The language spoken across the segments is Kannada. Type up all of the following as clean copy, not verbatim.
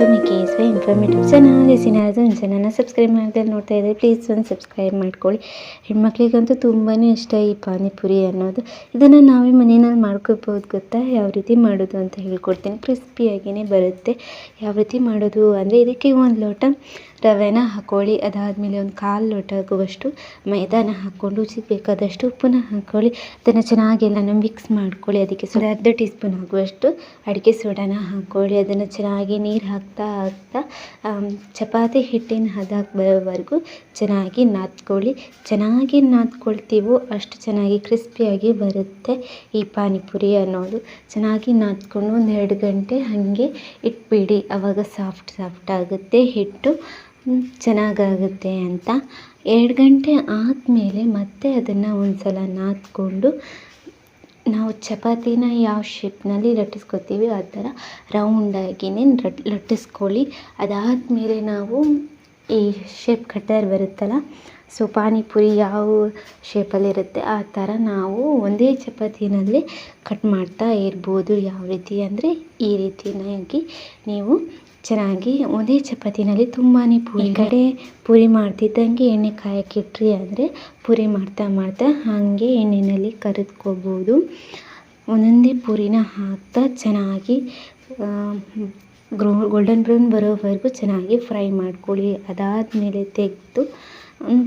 To ಮಿಕೇಸ್ informative channel. ಏನಾದರೂ ಒಂದು ಚಾನಲ್ನ ಸಬ್ಸ್ಕ್ರೈಬ್ ಮಾಡಿದ್ರೆ ನೋಡ್ತಾ ಇದ್ದರೆ ಪ್ಲೀಸ್ ಒಂದು ಸಬ್ಸ್ಕ್ರೈಬ್ ಮಾಡ್ಕೊಳ್ಳಿ. ಹೆಣ್ಮಕ್ಳಿಗಂತೂ ತುಂಬಾ ಇಷ್ಟ ಈ ಪಾನಿಪುರಿ ಅನ್ನೋದು. ಇದನ್ನು ನಾವೇ ಮನೆಯಲ್ಲಿ ಮಾಡ್ಕೋಬೋದು. ಗೊತ್ತಾ ಯಾವ ರೀತಿ ಮಾಡೋದು ಅಂತ ಹೇಳ್ಕೊಡ್ತೀನಿ. ಕ್ರಿಸ್ಪಿಯಾಗಿಯೇ ಬರುತ್ತೆ. ಯಾವ ರೀತಿ ಮಾಡೋದು ಅಂದರೆ ಇದಕ್ಕೆ 1 ಲೋಟ ರವೆನ ಹಾಕ್ಕೊಳ್ಳಿ. ಅದಾದಮೇಲೆ ಒಂದು 1/4 ಲೋಟ ಆಗುವಷ್ಟು ಮೈದಾನ ಹಾಕ್ಕೊಂಡು ರುಚಿಗೆ ಬೇಕಾದಷ್ಟು ಉಪ್ಪನ್ನ ಹಾಕ್ಕೊಳ್ಳಿ. ಅದನ್ನು ಚೆನ್ನಾಗಿ ಎಲ್ಲನೂ ಮಿಕ್ಸ್ ಮಾಡ್ಕೊಳ್ಳಿ. ಅದಕ್ಕೆ ಅರ್ಧ ಟೀ ಸ್ಪೂನ್ ಆಗುವಷ್ಟು ಅಡುಗೆ ಸೋಡಾನ ಹಾಕ್ಕೊಳ್ಳಿ. ಅದನ್ನು ಚೆನ್ನಾಗಿ ನೀರು ಹಾಕ್ತಾ ಚಪಾತಿ ಹಿಟ್ಟಿನ ಹದ ಬರೋವರೆಗೂ ಚೆನ್ನಾಗಿ ನಾದ್ಕೊಳ್ಳಿ. ಚೆನ್ನಾಗಿ ನಾದ್ಕೊಳ್ತೀವೋ ಅಷ್ಟು ಚೆನ್ನಾಗಿ ಕ್ರಿಸ್ಪಿಯಾಗಿ ಬರುತ್ತೆ ಈ ಪಾನಿಪುರಿ ಅನ್ನೋದು. ಚೆನ್ನಾಗಿ ನಾದ್ಕೊಂಡು 1-2 ಗಂಟೆ ಹಾಗೆ ಇಟ್ಬಿಡಿ. ಆವಾಗ ಸಾಫ್ಟ್ ಆಗುತ್ತೆ ಹಿಟ್ಟು, ಚೆನ್ನಾಗಾಗುತ್ತೆ ಅಂತ. 2 ಗಂಟೆ ಆದಮೇಲೆ ಮತ್ತೆ ಅದನ್ನು ಒಂದು ಸಲ ನಾದ್ಕೊಂಡು ನಾವು ಚಪಾತಿನ ಯಾವ ಶೇಪ್ನಲ್ಲಿ ಲಟ್ಟಿಸ್ಕೊತೀವಿ ಆ ಥರ ರೌಂಡಾಗಿಯೇ ಲಟ್ಟಿಸ್ಕೊಳ್ಳಿ. ಅದಾದಮೇಲೆ ನಾವು ಈ ಶೇಪ್ ಕಟ್ಟರ್ ಬರುತ್ತಲ್ಲ, ಸೊ ಪಾನಿಪುರಿ ಯಾವ ಶೇಪಲ್ಲಿರುತ್ತೆ ಆ ಥರ ನಾವು ಒಂದೇ ಚಪಾತಿನಲ್ಲಿ ಕಟ್ ಮಾಡ್ತಾ ಇರ್ಬೋದು. ಯಾವ ರೀತಿ ಅಂದರೆ ಈ ರೀತಿಯಾಗಿ ನೀವು ಚೆನ್ನಾಗಿ ಒಂದೇ ಚಪಾತಿನಲ್ಲಿ ತುಂಬಾ ಪೂರಿ ಮಾಡ್ತಿದ್ದಂಗೆ ಎಣ್ಣೆ ಕಾಯಕ್ಕಿಟ್ರಿ ಅಂದರೆ ಪೂರಿ ಮಾಡ್ತಾ ಹಾಗೆ ಎಣ್ಣೆಯಲ್ಲಿ ಕರಿದ್ಕೋಬೋದು. ಒಂದೊಂದೇ ಪೂರಿನ ಹಾಕ್ತಾ ಚೆನ್ನಾಗಿ ಗೋಲ್ಡನ್ ಬ್ರೌನ್ ಬರೋವರೆಗೂ ಚೆನ್ನಾಗಿ ಫ್ರೈ ಮಾಡ್ಕೊಳ್ಳಿ. ಅದಾದಮೇಲೆ ತೆಗೆದು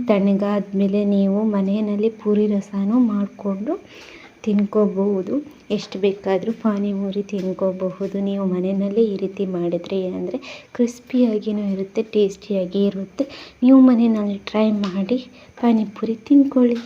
ತಣ್ಣಗಾದ್ಮೇಲೆ ನೀವು ಮನೆಯಲ್ಲಿ ಪೂರಿ ರಸನೂ ಮಾಡಿಕೊಂಡು ತಿನ್ಕೋಬಹುದು. ಎಷ್ಟು ಬೇಕಾದರೂ ಪಾನಿಪುರಿ ತಿನ್ಕೋಬಹುದು ನೀವು ಮನೆಯಲ್ಲೇ ಈ ರೀತಿ ಮಾಡಿದ್ರಿ ಅಂದರೆ. ಕ್ರಿಸ್ಪಿಯಾಗಿಯೂ ಇರುತ್ತೆ, ಟೇಸ್ಟಿಯಾಗಿ ಇರುತ್ತೆ. ನೀವು ಮನೆಯಲ್ಲಿ ಟ್ರೈ ಮಾಡಿ ಪಾನಿಪುರಿ ತಿನ್ಕೊಳ್ಳಿ.